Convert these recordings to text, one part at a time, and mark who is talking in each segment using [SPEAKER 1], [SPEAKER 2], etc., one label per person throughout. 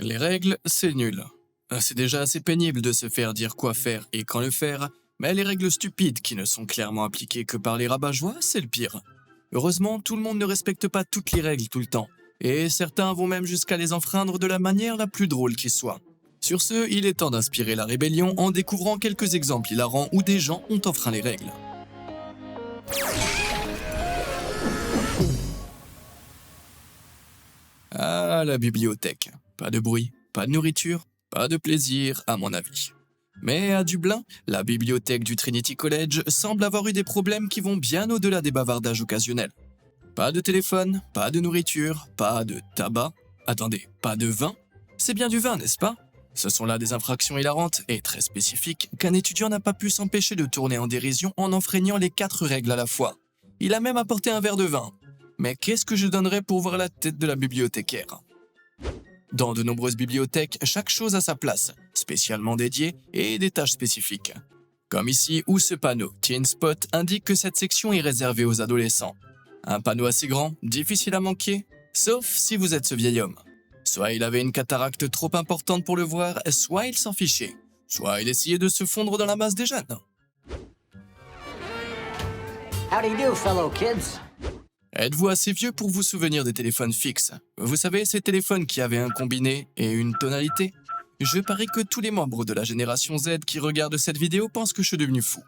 [SPEAKER 1] Les règles, c'est nul. C'est déjà assez pénible de se faire dire quoi faire et quand le faire, mais les règles stupides qui ne sont clairement appliquées que par les rabat-joie, c'est le pire. Heureusement, tout le monde ne respecte pas toutes les règles tout le temps, et certains vont même jusqu'à les enfreindre de la manière la plus drôle qui soit. Sur ce, il est temps d'inspirer la rébellion en découvrant quelques exemples hilarants où des gens ont enfreint les règles. Ah, la bibliothèque. Pas de bruit, pas de nourriture, pas de plaisir, à mon avis. Mais à Dublin, la bibliothèque du Trinity College semble avoir eu des problèmes qui vont bien au-delà des bavardages occasionnels. Pas de téléphone, pas de nourriture, pas de tabac. Attendez, pas de vin? C'est bien du vin, n'est-ce pas? Ce sont là des infractions hilarantes et très spécifiques qu'un étudiant n'a pas pu s'empêcher de tourner en dérision en enfreignant les 4 règles à la fois. Il a même apporté un verre de vin. Mais qu'est-ce que je donnerais pour voir la tête de la bibliothécaire? Dans de nombreuses bibliothèques, chaque chose a sa place, spécialement dédiée et des tâches spécifiques. Comme ici où ce panneau Teen Spot indique que cette section est réservée aux adolescents. Un panneau assez grand, difficile à manquer, sauf si vous êtes ce vieil homme. Soit il avait une cataracte trop importante pour le voir, soit il s'en fichait, soit il essayait de se fondre dans la masse des jeunes.
[SPEAKER 2] How do you do, fellow kids?
[SPEAKER 1] Êtes-vous assez vieux pour vous souvenir des téléphones fixes? Vous savez, ces téléphones qui avaient un combiné et une tonalité? Je parie que tous les membres de la génération Z qui regardent cette vidéo pensent que je suis devenu fou.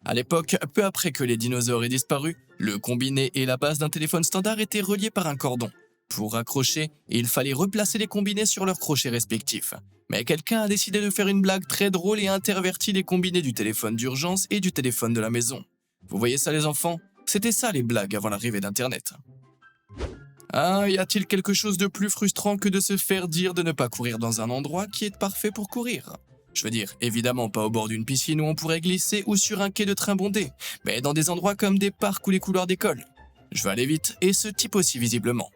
[SPEAKER 1] À l'époque, peu après que les dinosaures aient disparu, le combiné et la base d'un téléphone standard étaient reliés par un cordon. Pour raccrocher, il fallait replacer les combinés sur leurs crochets respectifs. Mais quelqu'un a décidé de faire une blague très drôle et a interverti les combinés du téléphone d'urgence et du téléphone de la maison. Vous voyez ça les enfants? C'était ça les blagues avant l'arrivée d'Internet. Ah, y a-t-il quelque chose de plus frustrant que de se faire dire de ne pas courir dans un endroit qui est parfait pour courir? Je veux dire, évidemment pas au bord d'une piscine où on pourrait glisser ou sur un quai de train bondé, mais dans des endroits comme des parcs ou les couloirs d'école. Je veux aller vite, et ce type aussi visiblement.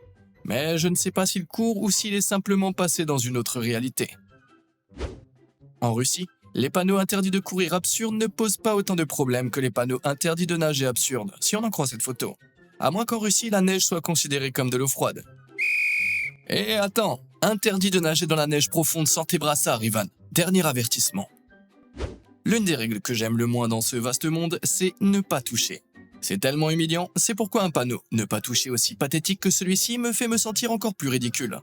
[SPEAKER 1] Mais je ne sais pas s'il court ou s'il est simplement passé dans une autre réalité. En Russie, les panneaux interdits de courir absurdes ne posent pas autant de problèmes que les panneaux interdits de nager absurdes, si on en croit cette photo. À moins qu'en Russie, la neige soit considérée comme de l'eau froide. Et attends, interdit de nager dans la neige profonde sans tes brassards, Ivan. Dernier avertissement. L'une des règles que j'aime le moins dans ce vaste monde, c'est ne pas toucher. C'est tellement humiliant, c'est pourquoi un panneau ne pas toucher aussi pathétique que celui-ci me fait me sentir encore plus ridicule.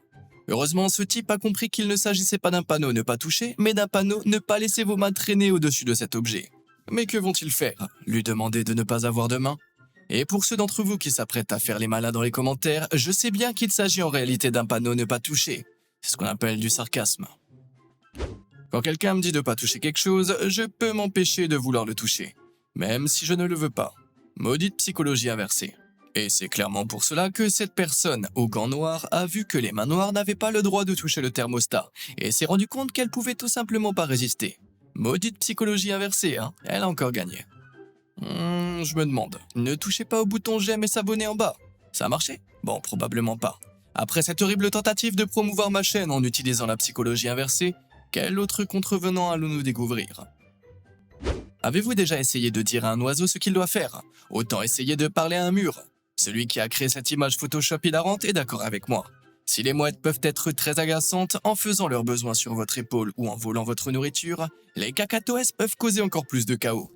[SPEAKER 1] Heureusement, ce type a compris qu'il ne s'agissait pas d'un panneau ne pas toucher, mais d'un panneau ne pas laisser vos mains traîner au-dessus de cet objet. Mais que vont-ils faire? Lui demander de ne pas avoir de main? Et pour ceux d'entre vous qui s'apprêtent à faire les malins dans les commentaires, je sais bien qu'il s'agit en réalité d'un panneau ne pas toucher. C'est ce qu'on appelle du sarcasme. Quand quelqu'un me dit de pas toucher quelque chose, je peux m'empêcher de vouloir le toucher, même si je ne le veux pas. Maudite psychologie inversée. Et c'est clairement pour cela que cette personne aux gants noirs a vu que les mains noires n'avaient pas le droit de toucher le thermostat, et s'est rendu compte qu'elle pouvait tout simplement pas résister. Maudite psychologie inversée, hein, elle a encore gagné. Je me demande, ne touchez pas au bouton j'aime et s'abonner en bas. Ça a marché? Bon, probablement pas. Après cette horrible tentative de promouvoir ma chaîne en utilisant la psychologie inversée, quel autre contrevenant allons-nous découvrir? Avez-vous déjà essayé de dire à un oiseau ce qu'il doit faire? Autant essayer de parler à un mur. Celui qui a créé cette image Photoshop hilarante est d'accord avec moi. Si les mouettes peuvent être très agaçantes en faisant leurs besoins sur votre épaule ou en volant votre nourriture, les cacatoès peuvent causer encore plus de chaos.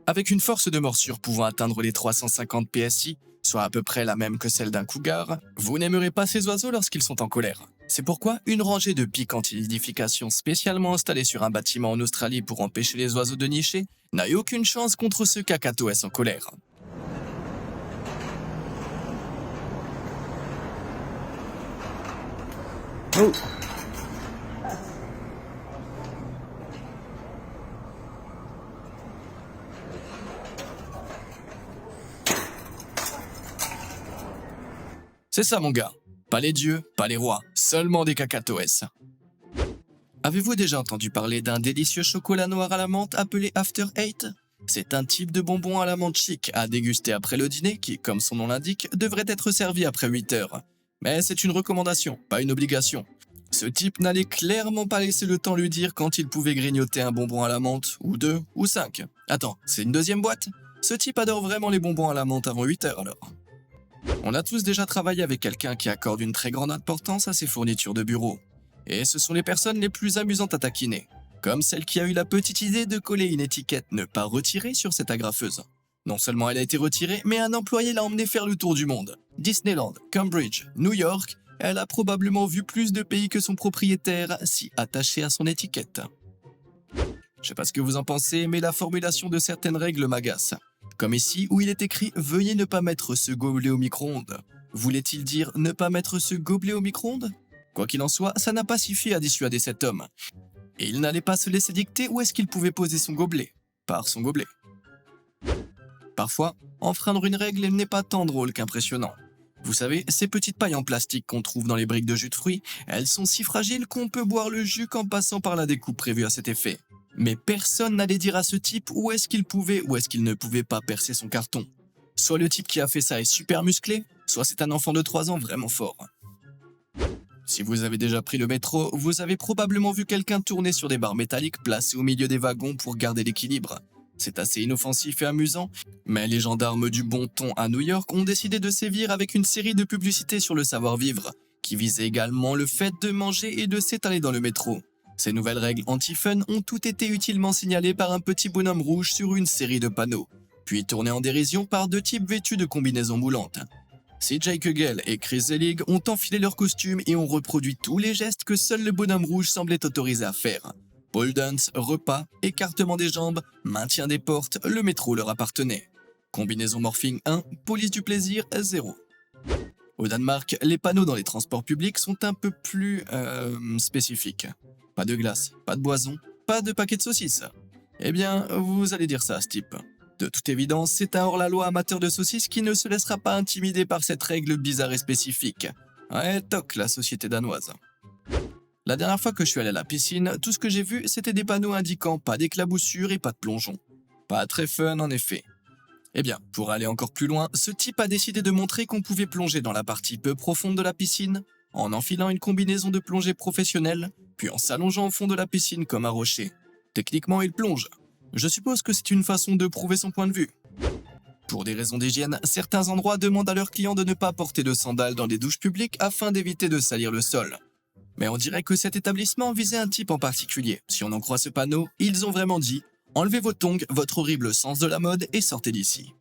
[SPEAKER 1] Avec une force de morsure pouvant atteindre les 350 PSI, soit à peu près la même que celle d'un cougar, vous n'aimerez pas ces oiseaux lorsqu'ils sont en colère. C'est pourquoi une rangée de pics anti-nidification spécialement installés sur un bâtiment en Australie pour empêcher les oiseaux de nicher n'a eu aucune chance contre ce cacatoès en colère.
[SPEAKER 2] Oh.
[SPEAKER 1] C'est ça mon gars, pas les dieux, pas les rois, seulement des cacatoès. Avez-vous déjà entendu parler d'un délicieux chocolat noir à la menthe appelé After Eight? C'est un type de bonbon à la menthe chic à déguster après le dîner qui, comme son nom l'indique, devrait être servi après 8 heures. Mais c'est une recommandation, pas une obligation. Ce type n'allait clairement pas laisser le temps lui dire quand il pouvait grignoter un bonbon à la menthe, ou 2, ou 5. Attends, c'est une deuxième boîte? Ce type adore vraiment les bonbons à la menthe avant 8 heures alors. On a tous déjà travaillé avec quelqu'un qui accorde une très grande importance à ses fournitures de bureau. Et ce sont les personnes les plus amusantes à taquiner, comme celle qui a eu la petite idée de coller une étiquette ne pas retirée sur cette agrafeuse. Non seulement elle a été retirée, mais un employé l'a emmenée faire le tour du monde. Disneyland, Cambridge, New York, elle a probablement vu plus de pays que son propriétaire, si attaché à son étiquette. Je sais pas ce que vous en pensez, mais la formulation de certaines règles m'agace. Comme ici, où il est écrit « Veuillez ne pas mettre ce gobelet au micro-ondes ». Voulait-il dire ne pas mettre ce gobelet au micro-ondes? Quoi qu'il en soit, ça n'a pas suffi à dissuader cet homme. Et il n'allait pas se laisser dicter où est-ce qu'il pouvait poser son gobelet. Par son gobelet. Parfois, enfreindre une règle n'est pas tant drôle qu'impressionnant. Vous savez, ces petites pailles en plastique qu'on trouve dans les briques de jus de fruits, elles sont si fragiles qu'on peut boire le jus qu'en passant par la découpe prévue à cet effet. Mais personne n'allait dire à ce type où est-ce qu'il pouvait ou est-ce qu'il ne pouvait pas percer son carton. Soit le type qui a fait ça est super musclé, soit c'est un enfant de 3 ans vraiment fort. Si vous avez déjà pris le métro, vous avez probablement vu quelqu'un tourner sur des barres métalliques placées au milieu des wagons pour garder l'équilibre. C'est assez inoffensif et amusant, mais les gendarmes du bon ton à New York ont décidé de sévir avec une série de publicités sur le savoir-vivre, qui visaient également le fait de manger et de s'étaler dans le métro. Ces nouvelles règles anti-fun ont toutes été utilement signalées par un petit bonhomme rouge sur une série de panneaux, puis tournées en dérision par 2 types vêtus de combinaisons moulantes. CJ Kugel et Chris Zelig ont enfilé leurs costumes et ont reproduit tous les gestes que seul le bonhomme rouge semblait autorisé à faire. Pole dance, repas, écartement des jambes, maintien des portes, le métro leur appartenait. Combinaison morphing 1, police du plaisir 0. Au Danemark, les panneaux dans les transports publics sont un peu plus spécifiques. Pas de glace, pas de boisson, pas de paquet de saucisses. Eh bien, vous allez dire ça à ce type. De toute évidence, c'est un hors-la-loi amateur de saucisses qui ne se laissera pas intimider par cette règle bizarre et spécifique. Ouais, toc, la société danoise. La dernière fois que je suis allé à la piscine, tout ce que j'ai vu, c'était des panneaux indiquant pas d'éclaboussure et pas de plongeon. Pas très fun en effet. Eh bien, pour aller encore plus loin, ce type a décidé de montrer qu'on pouvait plonger dans la partie peu profonde de la piscine, en enfilant une combinaison de plongée professionnelle, puis en s'allongeant au fond de la piscine comme un rocher. Techniquement, il plonge. Je suppose que c'est une façon de prouver son point de vue. Pour des raisons d'hygiène, certains endroits demandent à leurs clients de ne pas porter de sandales dans les douches publiques afin d'éviter de salir le sol. Mais on dirait que cet établissement visait un type en particulier. Si on en croit ce panneau, ils ont vraiment dit « Enlevez vos tongs, votre horrible sens de la mode et sortez d'ici ».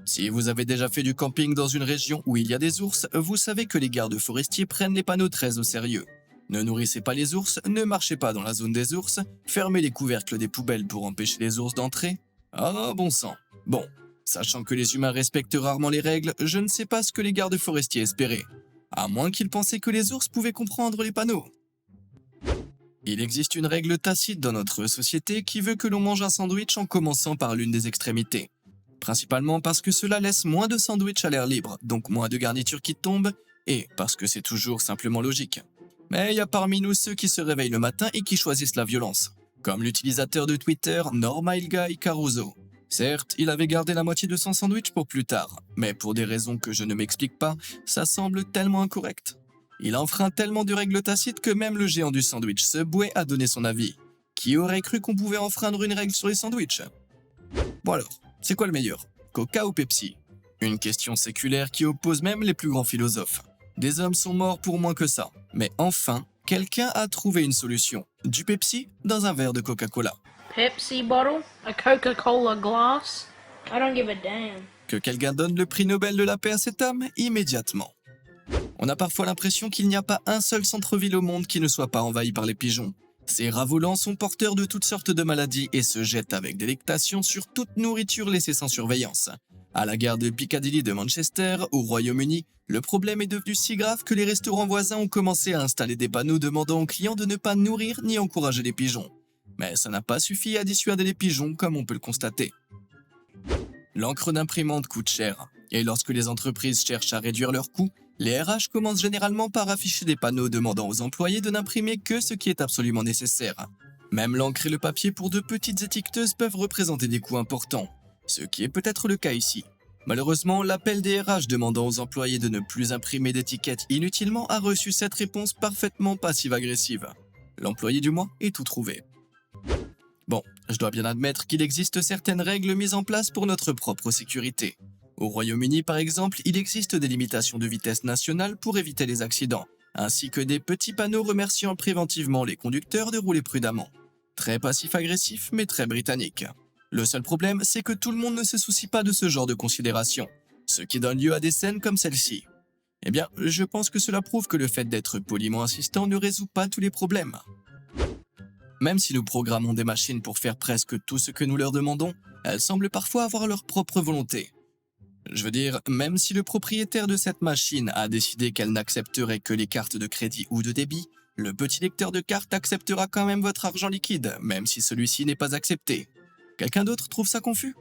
[SPEAKER 1] Si vous avez déjà fait du camping dans une région où il y a des ours, vous savez que les gardes forestiers prennent les panneaux très au sérieux. Ne nourrissez pas les ours, ne marchez pas dans la zone des ours, fermez les couvercles des poubelles pour empêcher les ours d'entrer. Ah, bon sang. Bon, sachant que les humains respectent rarement les règles, je ne sais pas ce que les gardes forestiers espéraient. À moins qu'ils pensaient que les ours pouvaient comprendre les panneaux. Il existe une règle tacite dans notre société qui veut que l'on mange un sandwich en commençant par l'une des extrémités. Principalement parce que cela laisse moins de sandwichs à l'air libre, donc moins de garnitures qui tombent, et parce que c'est toujours simplement logique. Mais il y a parmi nous ceux qui se réveillent le matin et qui choisissent la violence. Comme l'utilisateur de Twitter NorMileGuy Caruso. Certes, il avait gardé la moitié de son sandwich pour plus tard, mais pour des raisons que je ne m'explique pas, ça semble tellement incorrect. Il enfreint tellement de règles tacites que même le géant du sandwich Subway a donné son avis. Qui aurait cru qu'on pouvait enfreindre une règle sur les sandwichs? Bon alors, c'est quoi le meilleur? Coca ou Pepsi? Une question séculaire qui oppose même les plus grands philosophes. Des hommes sont morts pour moins que ça. Mais enfin, quelqu'un a trouvé une solution. Du Pepsi dans un verre de Coca-Cola.
[SPEAKER 3] Pepsi bottle? A Coca-Cola glass? I don't give a damn.
[SPEAKER 1] Que quelqu'un donne le prix Nobel de la paix à cet homme immédiatement. On a parfois l'impression qu'il n'y a pas un seul centre-ville au monde qui ne soit pas envahi par les pigeons. Ces rats volants sont porteurs de toutes sortes de maladies et se jettent avec délectation sur toute nourriture laissée sans surveillance. À la gare de Piccadilly de Manchester, au Royaume-Uni, le problème est devenu si grave que les restaurants voisins ont commencé à installer des panneaux demandant aux clients de ne pas nourrir ni encourager les pigeons. Mais ça n'a pas suffi à dissuader les pigeons, comme on peut le constater. L'encre d'imprimante coûte cher, et lorsque les entreprises cherchent à réduire leurs coûts, les RH commencent généralement par afficher des panneaux demandant aux employés de n'imprimer que ce qui est absolument nécessaire. Même l'encre et le papier pour de petites étiqueteuses peuvent représenter des coûts importants, ce qui est peut-être le cas ici. Malheureusement, l'appel des RH demandant aux employés de ne plus imprimer d'étiquettes inutilement a reçu cette réponse parfaitement passive-agressive. L'employé du mois est tout trouvé. Bon, je dois bien admettre qu'il existe certaines règles mises en place pour notre propre sécurité. Au Royaume-Uni, par exemple, il existe des limitations de vitesse nationale pour éviter les accidents, ainsi que des petits panneaux remerciant préventivement les conducteurs de rouler prudemment. Très passif-agressif, mais très britannique. Le seul problème, c'est que tout le monde ne se soucie pas de ce genre de considération, ce qui donne lieu à des scènes comme celle-ci. Eh bien, je pense que cela prouve que le fait d'être poliment insistant ne résout pas tous les problèmes. Même si nous programmons des machines pour faire presque tout ce que nous leur demandons, elles semblent parfois avoir leur propre volonté. Je veux dire, même si le propriétaire de cette machine a décidé qu'elle n'accepterait que les cartes de crédit ou de débit, le petit lecteur de cartes acceptera quand même votre argent liquide, même si celui-ci n'est pas accepté. Quelqu'un d'autre trouve ça confus?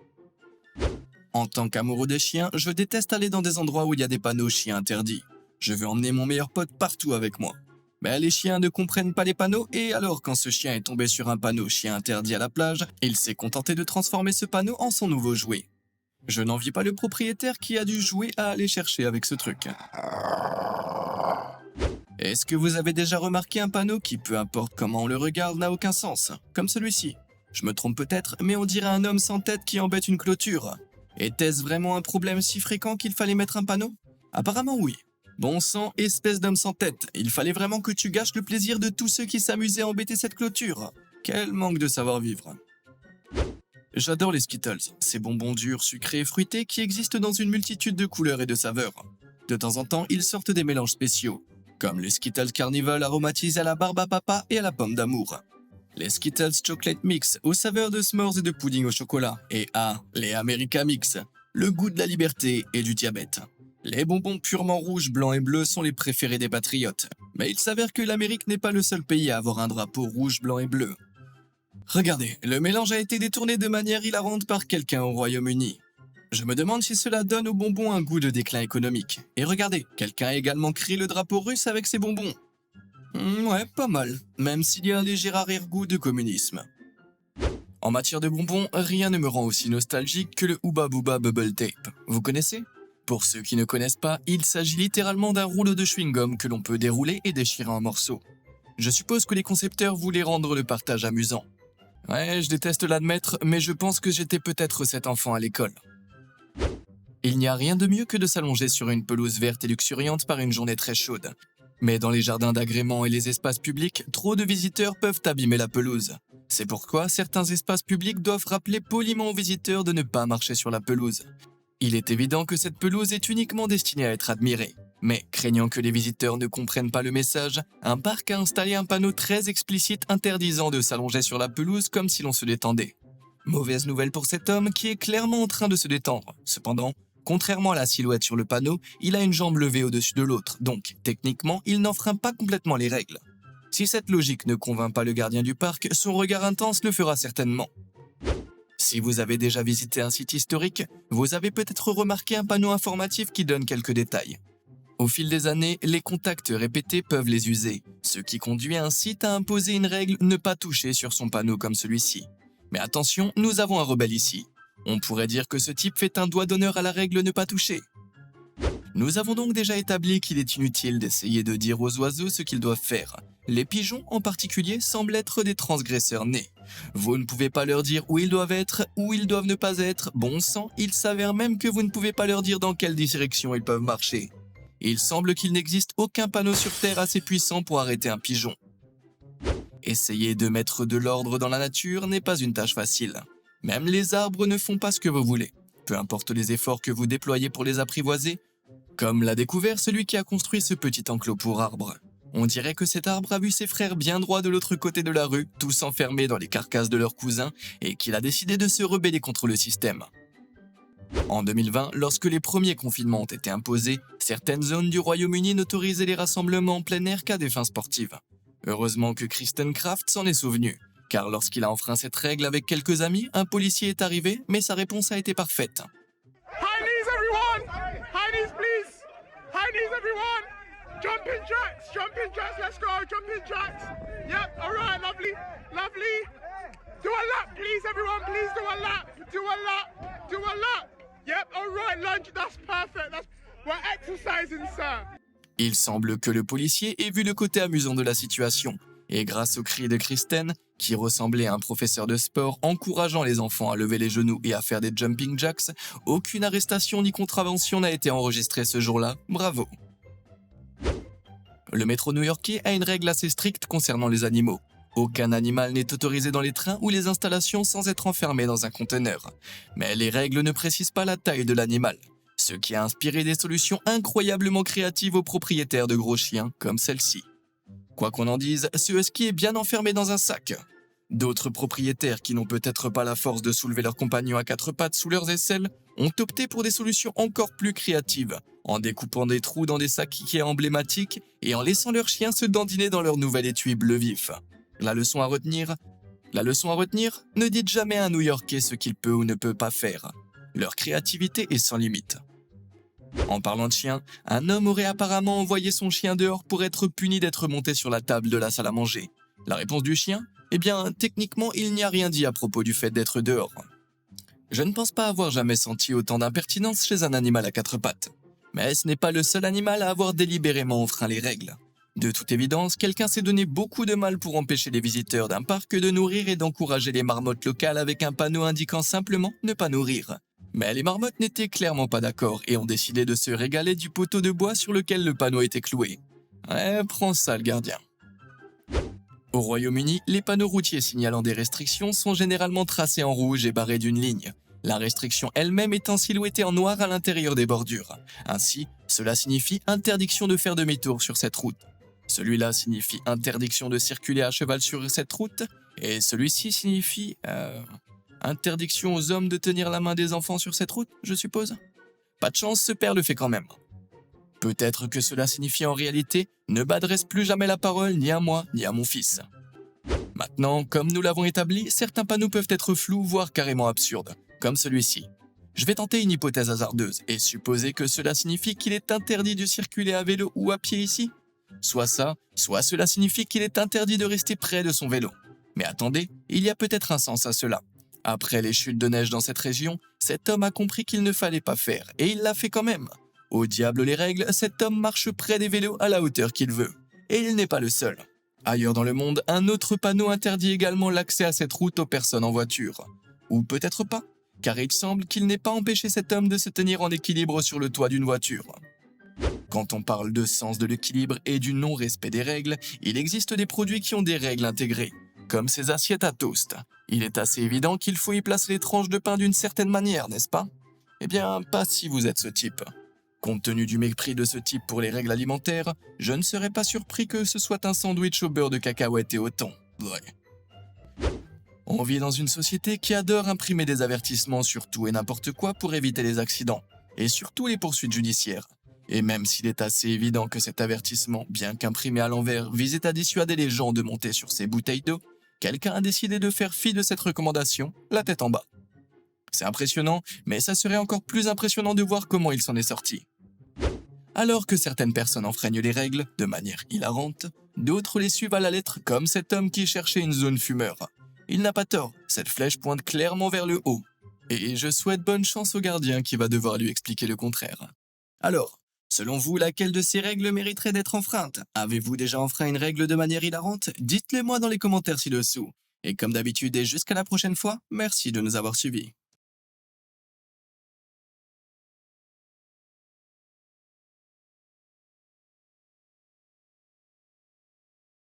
[SPEAKER 1] En tant qu'amoureux des chiens, je déteste aller dans des endroits où il y a des panneaux chiens interdits. Je veux emmener mon meilleur pote partout avec moi. Mais les chiens ne comprennent pas les panneaux et alors quand ce chien est tombé sur un panneau chien interdit à la plage, il s'est contenté de transformer ce panneau en son nouveau jouet. Je n'envie pas le propriétaire qui a dû jouer à aller chercher avec ce truc. Est-ce que vous avez déjà remarqué un panneau qui, peu importe comment on le regarde, n'a aucun sens, comme celui-ci? Je me trompe peut-être, mais on dirait un homme sans tête qui embête une clôture. Était-ce vraiment un problème si fréquent qu'il fallait mettre un panneau? Apparemment oui. Bon sang, espèce d'homme sans tête, il fallait vraiment que tu gâches le plaisir de tous ceux qui s'amusaient à embêter cette clôture. Quel manque de savoir-vivre. J'adore les Skittles, ces bonbons durs, sucrés et fruités qui existent dans une multitude de couleurs et de saveurs. De temps en temps, ils sortent des mélanges spéciaux, comme le Skittles Carnival aromatisé à la barbe à papa et à la pomme d'amour. Les Skittles Chocolate Mix aux saveurs de s'mores et de pudding au chocolat. Et les America Mix, le goût de la liberté et du diabète. Les bonbons purement rouges, blancs et bleus sont les préférés des patriotes. Mais il s'avère que l'Amérique n'est pas le seul pays à avoir un drapeau rouge, blanc et bleu. Regardez, le mélange a été détourné de manière hilarante par quelqu'un au Royaume-Uni. Je me demande si cela donne aux bonbons un goût de déclin économique. Et regardez, quelqu'un a également créé le drapeau russe avec ses bonbons. Ouais, pas mal, même s'il y a un léger arrière-goût de communisme. En matière de bonbons, rien ne me rend aussi nostalgique que le Hubba Bubba Bubble Tape. Vous connaissez? Pour ceux qui ne connaissent pas, il s'agit littéralement d'un rouleau de chewing-gum que l'on peut dérouler et déchirer en morceaux. Je suppose que les concepteurs voulaient rendre le partage amusant. Ouais, je déteste l'admettre, mais je pense que j'étais peut-être cet enfant à l'école. Il n'y a rien de mieux que de s'allonger sur une pelouse verte et luxuriante par une journée très chaude. Mais dans les jardins d'agrément et les espaces publics, trop de visiteurs peuvent abîmer la pelouse. C'est pourquoi certains espaces publics doivent rappeler poliment aux visiteurs de ne pas marcher sur la pelouse. Il est évident que cette pelouse est uniquement destinée à être admirée. Mais, craignant que les visiteurs ne comprennent pas le message, un parc a installé un panneau très explicite interdisant de s'allonger sur la pelouse comme si l'on se détendait. Mauvaise nouvelle pour cet homme qui est clairement en train de se détendre. Cependant, contrairement à la silhouette sur le panneau, il a une jambe levée au-dessus de l'autre, donc techniquement, il n'enfreint pas complètement les règles. Si cette logique ne convainc pas le gardien du parc, son regard intense le fera certainement. Si vous avez déjà visité un site historique, vous avez peut-être remarqué un panneau informatif qui donne quelques détails. Au fil des années, les contacts répétés peuvent les user, ce qui conduit un site à imposer une règle ne pas toucher sur son panneau comme celui-ci. Mais attention, nous avons un rebelle ici. On pourrait dire que ce type fait un doigt d'honneur à la règle ne pas toucher. Nous avons donc déjà établi qu'il est inutile d'essayer de dire aux oiseaux ce qu'ils doivent faire. Les pigeons en particulier semblent être des transgresseurs nés. Vous ne pouvez pas leur dire où ils doivent être, où ils doivent ne pas être. Bon sang, il s'avère même que vous ne pouvez pas leur dire dans quelle direction ils peuvent marcher. Il semble qu'il n'existe aucun panneau sur Terre assez puissant pour arrêter un pigeon. Essayer de mettre de l'ordre dans la nature n'est pas une tâche facile. Même les arbres ne font pas ce que vous voulez. Peu importe les efforts que vous déployez pour les apprivoiser, comme l'a découvert celui qui a construit ce petit enclos pour arbres. On dirait que cet arbre a vu ses frères bien droits de l'autre côté de la rue, tous enfermés dans les carcasses de leurs cousins, et qu'il a décidé de se rebeller contre le système. En 2020, lorsque les premiers confinements ont été imposés, certaines zones du Royaume-Uni n'autorisaient les rassemblements en plein air qu'à des fins sportives. Heureusement que Kristen Kraft s'en est souvenu, car lorsqu'il a enfreint cette règle avec quelques amis, un policier est arrivé, mais sa réponse a été parfaite.
[SPEAKER 4] High knees, everyone! High knees, please! High knees, everyone! Jumping jacks, let's go, jumping jacks! Yep, alright, lovely, lovely! Do a lap, please, everyone, please do a lap! Do a lap, do a lap! Yep, alright, lunge, that's perfect, we're exercising, sir!
[SPEAKER 1] Il semble que le policier ait vu le côté amusant de la situation, et grâce aux cris de Kristen, qui ressemblait à un professeur de sport encourageant les enfants à lever les genoux et à faire des jumping jacks, aucune arrestation ni contravention n'a été enregistrée ce jour-là, bravo. Le métro new-yorkais a une règle assez stricte concernant les animaux. Aucun animal n'est autorisé dans les trains ou les installations sans être enfermé dans un conteneur. Mais les règles ne précisent pas la taille de l'animal, ce qui a inspiré des solutions incroyablement créatives aux propriétaires de gros chiens comme celle-ci. Quoi qu'on en dise, ce husky est bien enfermé dans un sac. D'autres propriétaires qui n'ont peut-être pas la force de soulever leur compagnon à quatre pattes sous leurs aisselles ont opté pour des solutions encore plus créatives, en découpant des trous dans des sacs Ikea emblématiques et en laissant leurs chiens se dandiner dans leur nouvel étui bleu vif. La leçon à retenir, ne dites jamais à un New-Yorkais ce qu'il peut ou ne peut pas faire. Leur créativité est sans limite. En parlant de chien, un homme aurait apparemment envoyé son chien dehors pour être puni d'être monté sur la table de la salle à manger. La réponse du chien ? Eh bien, techniquement, il n'y a rien dit à propos du fait d'être dehors. Je ne pense pas avoir jamais senti autant d'impertinence chez un animal à quatre pattes. Mais ce n'est pas le seul animal à avoir délibérément enfreint les règles. De toute évidence, quelqu'un s'est donné beaucoup de mal pour empêcher les visiteurs d'un parc de nourrir et d'encourager les marmottes locales avec un panneau indiquant simplement « ne pas nourrir ». Mais les marmottes n'étaient clairement pas d'accord et ont décidé de se régaler du poteau de bois sur lequel le panneau était cloué. Ouais, prends ça le gardien. Au Royaume-Uni, les panneaux routiers signalant des restrictions sont généralement tracés en rouge et barrés d'une ligne, la restriction elle-même étant silhouettée en noir à l'intérieur des bordures. Ainsi, cela signifie interdiction de faire demi-tour sur cette route. Celui-là signifie interdiction de circuler à cheval sur cette route, et celui-ci signifie interdiction aux hommes de tenir la main des enfants sur cette route, je suppose. Pas de chance, ce père le fait quand même. Peut-être que cela signifie en réalité « ne m'adresse plus jamais la parole ni à moi ni à mon fils ». Maintenant, comme nous l'avons établi, certains panneaux peuvent être flous, voire carrément absurdes, comme celui-ci. Je vais tenter une hypothèse hasardeuse et supposer que cela signifie qu'il est interdit de circuler à vélo ou à pied ici. Soit ça, soit cela signifie qu'il est interdit de rester près de son vélo. Mais attendez, il y a peut-être un sens à cela. Après les chutes de neige dans cette région, cet homme a compris qu'il ne fallait pas faire, et il l'a fait quand même. Au diable les règles, cet homme marche près des vélos à la hauteur qu'il veut. Et il n'est pas le seul. Ailleurs dans le monde, un autre panneau interdit également l'accès à cette route aux personnes en voiture. Ou peut-être pas, car il semble qu'il n'ait pas empêché cet homme de se tenir en équilibre sur le toit d'une voiture. Quand on parle de sens de l'équilibre et du non-respect des règles, il existe des produits qui ont des règles intégrées, comme ces assiettes à toast. Il est assez évident qu'il faut y placer les tranches de pain d'une certaine manière, n'est-ce pas? Eh bien, pas si vous êtes ce type. Compte tenu du mépris de ce type pour les règles alimentaires, je ne serais pas surpris que ce soit un sandwich au beurre de cacahuète et au thon. Ouais. On vit dans une société qui adore imprimer des avertissements sur tout et n'importe quoi pour éviter les accidents, et surtout les poursuites judiciaires. Et même s'il est assez évident que cet avertissement, bien qu'imprimé à l'envers, visait à dissuader les gens de monter sur ces bouteilles d'eau, quelqu'un a décidé de faire fi de cette recommandation, la tête en bas. C'est impressionnant, mais ça serait encore plus impressionnant de voir comment il s'en est sorti. Alors que certaines personnes enfreignent les règles, de manière hilarante, d'autres les suivent à la lettre, comme cet homme qui cherchait une zone fumeur. Il n'a pas tort, cette flèche pointe clairement vers le haut. Et je souhaite bonne chance au gardien qui va devoir lui expliquer le contraire. Alors, selon vous, laquelle de ces règles mériterait d'être enfreinte? Avez-vous déjà enfreint une règle de manière hilarante? Dites-le moi dans les commentaires ci-dessous. Et comme d'habitude et jusqu'à la prochaine fois, merci de nous avoir suivis.